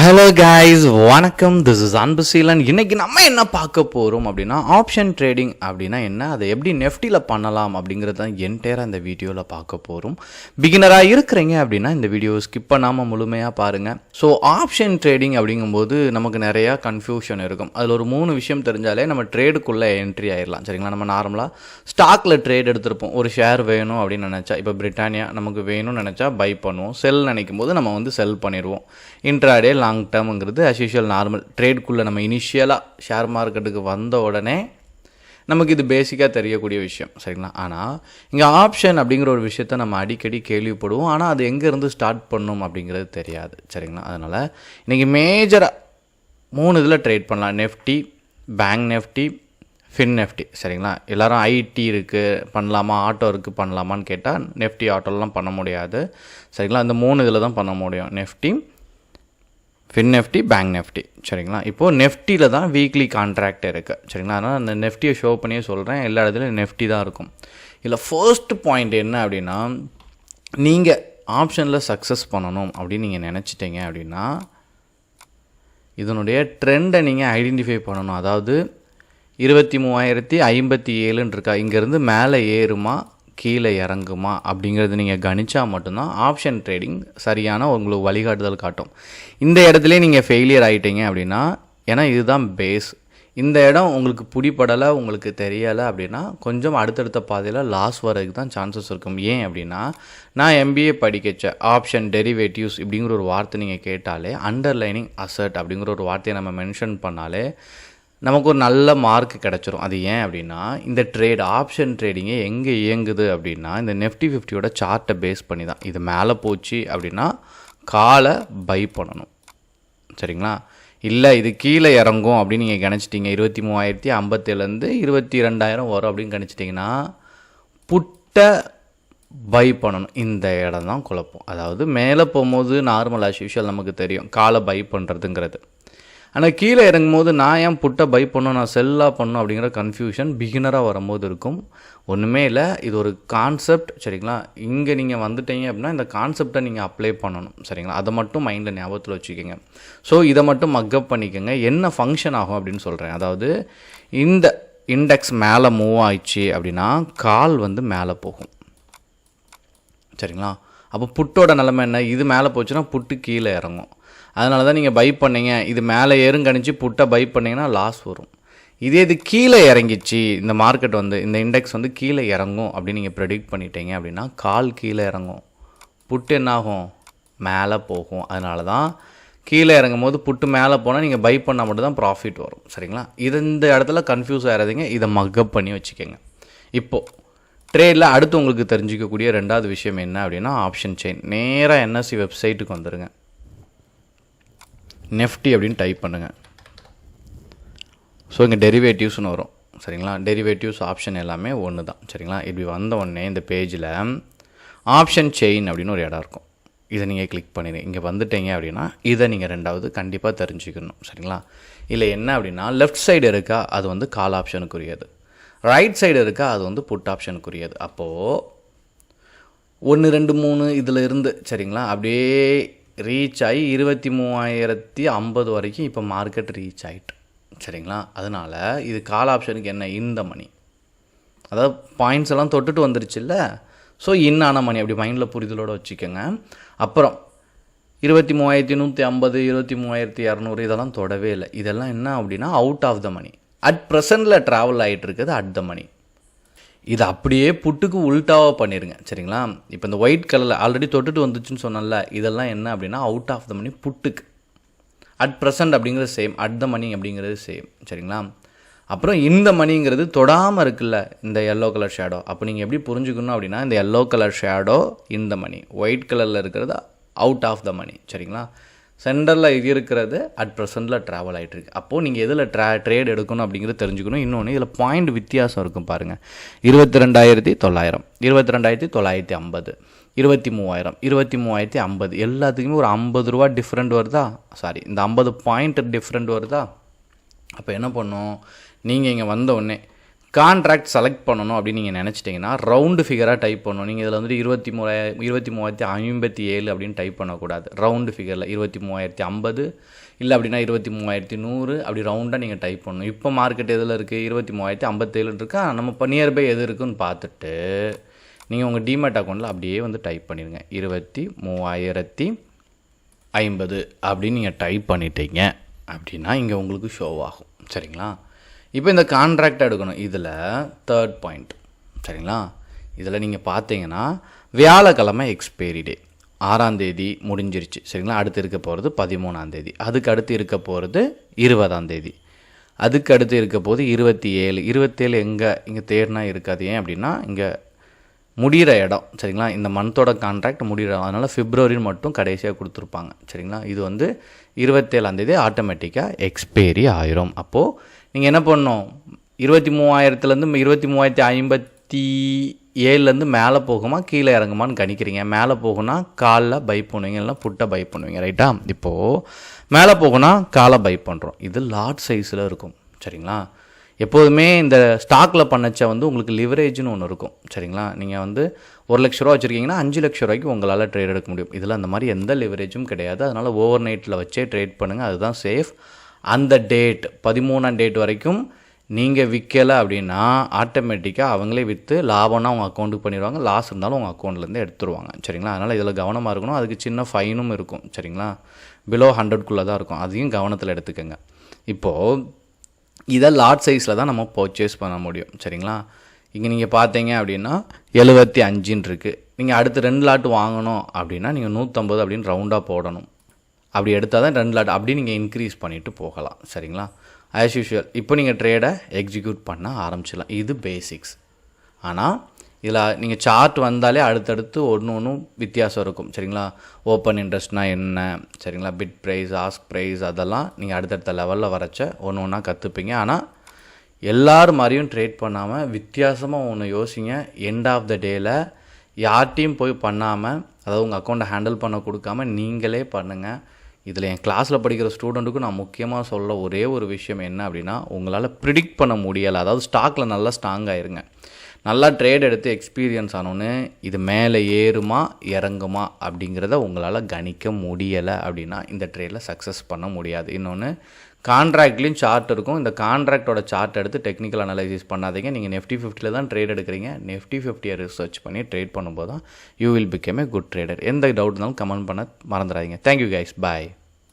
Hello guys, வணக்கம். This is Anbuseelan. இன்றைக்கி நம்ம என்ன பார்க்க போகிறோம் அப்படின்னா, ஆப்ஷன் ட்ரேடிங் அப்படின்னா என்ன, அதை எப்படி நெஃப்டியில் பண்ணலாம் அப்படிங்கிறது தான் என்டையராக இந்த வீடியோவில் பார்க்க போகிறோம். பிகினராக இருக்கிறீங்க அப்படின்னா இந்த வீடியோவை ஸ்கிப் பண்ணாமல் முழுமையாக பாருங்கள். ஸோ ஆப்ஷன் ட்ரேடிங் அப்படிங்கும்போது நமக்கு நிறையா கன்ஃபியூஷன் இருக்கும். அதில் ஒரு 3 விஷயம் தெரிஞ்சாலே நம்ம ட்ரேடுக்குள்ளே என்ட்ரி ஆயிடலாம். சரிங்களா? நம்ம நார்மலாக ஸ்டாக்கில் ட்ரேட் எடுத்திருப்போம். ஒரு ஷேர் வேணும் அப்படின்னு நினச்சா, இப்போ பிரிட்டானியா நமக்கு வேணும்னு நினச்சா பை பண்ணுவோம். செல் நினைக்கும் போது நம்ம செல் பண்ணிடுவோம். இன்ட்ராடே லாங் டேர்முங்கிறது அஸ் யூஷுவல் நார்மல் ட்ரேட்குள்ளே நம்ம இனிஷியலாக ஷேர் மார்க்கெட்டுக்கு வந்த உடனே நமக்கு இது பேசிக்காக தெரியக்கூடிய விஷயம். சரிங்களா? ஆனால் இங்கே ஆப்ஷன் அப்படிங்கிற ஒரு விஷயத்த நம்ம அடிக்கடி கேள்விப்படுவோம். ஆனால் அது எங்கேருந்து ஸ்டார்ட் பண்ணணும் அப்படிங்கிறது தெரியாது. சரிங்களா? அதனால் இன்றைக்கி மேஜராக 3 இதில் ட்ரேட் பண்ணலாம். Nifty, bank Nifty, fin Nifty. சரிங்களா? எல்லோரும் ஐடி இருக்குது பண்ணலாமா, ஆட்டோ இருக்குது பண்ணலாமான்னு கேட்டால் நெஃப்டி ஆட்டோலாம் பண்ண முடியாது. சரிங்களா? இந்த 3 இதில் தான் பண்ண முடியும். Nifty, fin Nifty, bank Nifty. சரிங்களா? இப்போது நெஃப்டியில் தான் வீக்லி கான்ட்ராக்ட் இருக்குது. சரிங்களா? அதனால் அந்த நெஃப்டியை ஷோ பண்ணியே சொல்கிறேன். எல்லா இடத்துலையும் நெஃப்டி தான் இருக்கும். இதில் ஃபர்ஸ்ட் பாயிண்ட் என்ன அப்படின்னா, நீங்கள் ஆப்ஷனில் சக்ஸஸ் பண்ணணும் அப்படின்னு நீங்கள் நினச்சிட்டீங்க அப்படின்னா, இதனுடைய ட்ரெண்டை நீங்கள் ஐடென்டிஃபை பண்ணணும். அதாவது 23,057 இருக்கா, இங்கேருந்து மேலே ஏறுமா கீழே இறங்குமா அப்படிங்கிறது நீங்கள் கணிச்சா மட்டும்தான் ஆப்ஷன் ட்ரேடிங் சரியான உங்களுக்கு வழிகாட்டுதல் காட்டும். இந்த இடத்துல நீங்கள் ஃபெயிலியர் ஆகிட்டீங்க அப்படின்னா, ஏன்னா இதுதான் பேஸ், இந்த இடம் உங்களுக்கு பிடிப்படலை, உங்களுக்கு தெரியலை அப்படின்னா கொஞ்சம் அடுத்தடுத்த பாதையில் லாஸ் வரதுக்கு தான் சான்சஸ் இருக்கும். ஏன் அப்படின்னா, நான் MBA படிக்கச்ச ஆப்ஷன் டெரிவேட்டிவ்ஸ் இப்படிங்கிற ஒரு வார்த்தை நீங்கள் கேட்டாலே, அண்டர்லைனிங் அசட் அப்படிங்கிற ஒரு வார்த்தையை நம்ம மென்ஷன் பண்ணாலே நமக்கு ஒரு நல்ல மார்க் கிடச்சிரும். அது ஏன் அப்படின்னா, இந்த ட்ரேட் ஆப்ஷன் ட்ரேடிங்கே எங்கே இயங்குது அப்படின்னா, இந்த Nifty 50யோட சார்ட்டை பேஸ் பண்ணி தான். இது மேலே போச்சு அப்படின்னா காலை பை பண்ணணும். சரிங்களா? இல்லை இது கீழே இறங்கும் அப்படின்னு நீங்கள் கணிச்சிட்டிங்க, 23,057 22,000 வரும் அப்படின்னு கணிச்சிட்டிங்கன்னா புட்டை பை பண்ணணும். இந்த இடம் தான் குழப்பம். அதாவது மேலே போகும்போது நார்மல் ஆஸ் யூஷுவல் நமக்கு தெரியும் காலை பை பண்ணுறதுங்கிறது. ஆனால் கீழே இறங்கும்போது நான் ஏன் புட்டை பை பண்ணணும், நான் செல்லாக பண்ணணும் அப்படிங்கிற கன்ஃபியூஷன் பிகினராக வரும்போது இருக்கும். ஒன்றுமே இல்லை, இது ஒரு கான்செப்ட். சரிங்களா? இங்கே நீங்கள் வந்துட்டீங்க அப்படின்னா இந்த கான்செப்டை நீங்கள் அப்ளை பண்ணணும். சரிங்களா? அதை மட்டும் மைண்டில் ஞாபகத்தில் வச்சுக்கோங்க. ஸோ இதை மட்டும் மக்கப் பண்ணிக்கோங்க. என்ன ஃபங்க்ஷன் ஆகும் அப்படின்னு சொல்கிறேன். அதாவது இந்த இண்டெக்ஸ் மேலே மூவ் ஆயிடுச்சு அப்படின்னா கால் மேலே போகும். சரிங்களா? அப்போ புட்டோட நிலைமை என்ன, இது மேலே போச்சுன்னா புட்டு கீழே இறங்கும். அதனால தான் நீங்கள் பை பண்ணீங்க, இது மேலே ஏறும் கணிச்சு புட்டை பை பண்ணிங்கன்னா லாஸ் வரும். இதே இது கீழே இறங்கிச்சு, இந்த மார்க்கெட் இந்த இண்டெக்ஸ் கீழே இறங்கும் அப்படின்னு நீங்கள் ப்ரெடிக்ட் பண்ணிட்டீங்க அப்படின்னா கால் கீழே இறங்கும், புட்டு என்னாகும் மேலே போகும். அதனால தான் கீழே இறங்கும் போது புட்டு மேலே போனால் நீங்கள் பை பண்ணால் மட்டும் தான் ப்ராஃபிட் வரும். சரிங்களா? இந்த இடத்துல கன்ஃபியூஸ் ஆகாதீங்க, இதை மக்கப் பண்ணி வச்சுக்கோங்க. இப்போது ட்ரேடில் அடுத்து உங்களுக்கு தெரிஞ்சிக்கக்கூடிய 2வது விஷயம் என்ன அப்படின்னா, ஆப்ஷன் செயின். நேராக NSE வெப்சைட்டுக்கு வந்துடுங்க. நெஃப்டி அப்படின்னு டைப் பண்ணுங்கள். ஸோ இங்கே டெரிவேட்டிவ்ஸ்னு வரும். சரிங்களா? டெரிவேட்டிவ்ஸ் ஆப்ஷன் எல்லாமே ஒன்று தான். சரிங்களா? இப்படி வந்த உடனே இந்த பேஜில் ஆப்ஷன் செயின் அப்படின்னு ஒரு இடம் இருக்கும். இதை நீங்கள் கிளிக் பண்ணிடுங்க. இங்கே வந்துட்டீங்க அப்படின்னா இதை நீங்கள் 2வது கண்டிப்பாக தெரிஞ்சுக்கணும். சரிங்களா? இல்லை என்ன அப்படின்னா, லெஃப்ட் சைடு இருக்கா அது கால் ஆப்ஷனுக்குரியது, ரைட் சைடு இருக்கா அது புட் ஆப்ஷனுக்குரியது. அப்போது 1 2 3 இதில் இருந்து சரிங்களா அப்படியே ரீச் ஆகி 23,050 வரைக்கும் இப்போ மார்க்கெட் ரீச் ஆகிட்டு. சரிங்களா? அதனால் இது கால் ஆப்ஷனுக்கு என்ன, இந்த மணி, அதாவது பாயிண்ட்ஸ் எல்லாம் தொட்டுட்டு வந்துருச்சுல்ல. ஸோ இன்னான மணி அப்படி மைண்டில் புரிதலோடு வச்சுக்கோங்க. அப்புறம் 23,150 23,200 இதெல்லாம் தொடவே இல்லை. இதெல்லாம் என்ன அப்படின்னா out of the money, at ப்ரெசண்டில் ட்ராவல் ஆகிட்டு இருக்குது அட் த மணி. இது அப்படியே புட்டுக்கு உல்ட்டாவாக பண்ணிடுங்க. சரிங்களா? இப்போ இந்த ஒயிட் கலரில் ஆல்ரெடி தொட்டுட்டு வந்துச்சுன்னு சொன்னால, இதெல்லாம் என்ன அப்படின்னா அவுட் ஆஃப் த மணி புட்டுக்கு. அட் ப்ரெசண்ட் அப்படிங்கிறது சேம், அட் த மணி அப்படிங்கிறது சேம். சரிங்களா? அப்புறம் இந்த மணிங்கிறது தொடாமல் இருக்குல்ல இந்த எல்லோ கலர் ஷேடோ. அப்போ நீங்கள் எப்படி புரிஞ்சுக்கணும் அப்படின்னா, இந்த எல்லோ கலர் ஷேடோ இந்த மணி, ஒயிட் கலரில் இருக்கிறது அவுட் ஆஃப் த மணி. சரிங்களா? சென்டரில் இருக்கிறது அட் ப்ரெசண்டில் ட்ராவல் ஆகிட்டுருக்கு. அப்போது நீங்கள் எதில் ட்ரேட் எடுக்கணும் அப்படிங்கிறது தெரிஞ்சுக்கணும். இன்னொன்று இதில் பாயிண்ட் வித்தியாசம் இருக்கும் பாருங்கள். 22,900, 22,950, 23,000, 23,050 எல்லாத்துக்குமே ஒரு 50 ரூபா டிஃப்ரெண்ட் வருதா, சாரி இந்த 50 பாயிண்ட் டிஃப்ரெண்ட் வருதா. அப்போ என்ன பண்ணும், நீங்கள் இங்கே வந்த உடனே கான்ட்ராக்ட் செலக்ட் பண்ணணும் அப்படின்னு நீங்கள் நினச்சிட்டிங்கன்னா ரவுண்டு ஃபிகராக டைப் பண்ணணும். நீங்கள் இதில் வந்துட்டு 23,057 அப்படின்னு டைப் பண்ணக்கூடாது. ரவுண்டு ஃபிகரில் 23,050 இல்லை அப்படின்னா 23,100 அப்படி ரவுண்டாக நீங்கள் டைப் பண்ணணும். இப்போ மார்க்கெட் எதில் இருக்குது? 23,057 இருக்கா. நம்ம இப்போ நியர்பை எது இருக்குன்னு பார்த்துட்டு நீங்கள் உங்கள் டிமேட் அக்கௌண்ட்டில் அப்படியே வந்து டைப் பண்ணிடுங்க. 23,050 அப்படின்னு நீங்கள் டைப் பண்ணிட்டீங்க அப்படின்னா இங்கே உங்களுக்கு ஷோ ஆகும். சரிங்களா? இப்போ இந்த கான்ட்ராக்ட் எடுக்கணும். இதில் 3rd பாயிண்ட். சரிங்களா? இதில் நீங்கள் பார்த்தீங்கன்னா வியாழக்கிழமை எக்ஸ்பைரி டே 6ஆம் தேதி முடிஞ்சிருச்சு. சரிங்களா? அடுத்து இருக்க போகிறது 13ஆம் தேதி, அதுக்கு அடுத்து இருக்க போகிறது 20ஆம் தேதி, அதுக்கு அடுத்து இருக்க போது 27 இங்கே தேடினா இருக்காது. ஏன் அப்படின்னா இங்கே முடிகிற இடம். சரிங்களா? இந்த மந்தோட கான்ட்ராக்ட் முடிகிற இடம், அதனால் பிப்ரவரின்னு மட்டும் கடைசியாக கொடுத்துருப்பாங்க. சரிங்களா? இது வந்து 27ஆம் தேதி ஆட்டோமேட்டிக்காக எக்ஸ்பைரி ஆயிரும். அப்போது நீங்கள் என்ன பண்ணணும்? 23,000 23,057 மேலே போகுமா கீழே இறங்குமான்னு கணிக்கிறீங்க. மேலே போகுனா காலில் பை பண்ணுவீங்க, இல்லைனா புட்டை பை பண்ணுவீங்க. ரைட்டா? இப்போது மேலே போகுனா காலை பை பண்ணுறோம். இது லார்ஜ் சைஸில் இருக்கும். சரிங்களா? எப்போதுமே இந்த ஸ்டாக்கில் பண்ணச்ச வந்து உங்களுக்கு லிவரேஜ்னு ஒன்று இருக்கும். சரிங்களா? நீங்கள் வந்து 1 லட்ச ரூபா வச்சுருக்கீங்கன்னா 5 லட்ச ரூபாய்க்கு உங்களால் ட்ரேட் எடுக்க முடியும். இதில் அந்த மாதிரி எந்த லிவரேஜும் கிடையாது. அதனால் ஓவர் நைட்டில் வச்சே ட்ரேட் பண்ணுங்கள், அதுதான் சேஃப். அந்த டேட் 13ஆம் டேட் வரைக்கும் நீங்கள் விற்கலை அப்படின்னா ஆட்டோமேட்டிக்காக அவங்களே விற்று லாபம்னா உங்கள் அக்கௌண்ட்டுக்கு பண்ணிடுவாங்க, லாஸ் இருந்தாலும் உங்கள் அக்கௌண்ட்லேருந்து எடுத்துருவாங்க. சரிங்களா? அதனால் இதில் கவனமாக இருக்கணும். அதுக்கு சின்ன ஃபைனும் இருக்கும். சரிங்களா? பிலோ 100க்குள்ளே தான் இருக்கும். அதையும் கவனத்தில் எடுத்துக்கோங்க. இப்போது இதை லார்ஜ் சைஸில் தான் நம்ம பர்ச்சேஸ் பண்ண முடியும். சரிங்களா? இங்கே நீங்கள் பார்த்தீங்க அப்படின்னா 75 இருக்குது. நீங்கள் அடுத்து 2 லாட் வாங்கணும் அப்படின்னா நீங்கள் 150 அப்படின்னு ரவுண்டாக போடணும். அப்படி எடுத்தால் தான் 2 லாட் அப்படி நீங்கள் இன்க்ரீஸ் பண்ணிவிட்டு போகலாம். சரிங்களா? ஆஸ் யூஷுவல் இப்போ நீங்கள் ட்ரேடை எக்ஸிக்யூட் பண்ண ஆரம்பிச்சிடலாம். இது பேசிக்ஸ். ஆனால் இதில் நீங்கள் சார்ட் வந்தாலே அடுத்தடுத்து ஒன்று வித்தியாசம் இருக்கும். சரிங்களா? ஓப்பன் இன்ட்ரெஸ்ட்னா என்ன, சரிங்களா, பிட் ப்ரைஸ், ஆஸ்க் ப்ரைஸ், அதெல்லாம் நீங்கள் அடுத்தடுத்த லெவலில் வரைச்ச ஒன்றா கற்றுப்பீங்க. ஆனால் எல்லோரும் மாதிரியும் ட்ரேட் பண்ணாமல் வித்தியாசமாக ஒன்று யோசிங்க. எண்ட் ஆஃப் த டேயில் யார்ட்டையும் போய் பண்ணாமல், அதாவது உங்கள் அக்கௌண்ட்டை ஹேண்டில் பண்ண கொடுக்காம நீங்களே பண்ணுங்கள். இதில் என் கிளாஸில் படிக்கிற ஸ்டூடெண்ட்டுக்கும் நான் முக்கியமாக சொல்ல ஒரே ஒரு விஷயம் என்ன அப்படின்னா, உங்களால் ப்ரிடிக்ட் பண்ண முடியலை. அதாவது ஸ்டாக்கில் நல்லா ஸ்ட்ராங் ஆயிருங்க. நல்லா ட்ரேட் எடுத்து எக்ஸ்பீரியன்ஸ் ஆனோன்னு இது மேலே ஏறுமா இறங்குமா அப்படிங்கிறத உங்களால் கணிக்க முடியலை அப்படின்னா இந்த ட்ரேடில் சக்ஸஸ் பண்ண முடியாது. இன்னொன்று, கான்ட்ராக்ட்லேயும் சார்ட் இருக்கும். இந்த கான்ட்ராக்டோட சார்ட் எடுத்து டெக்னிக்கல் அனலைசிஸ் பண்ணாதீங்க. நீங்கள் Nifty 50 தான் ட்ரேட் எடுக்கிறீங்க. Nifty 50 ரிசர்ச் பண்ணி ட்ரேட் பண்ணும்போது தான் you will become a good trader. எந்த டவுட் இருந்தாலும் கமெண்ட் பண்ண மறந்துடாதீங்க. Thank you guys. பாய்.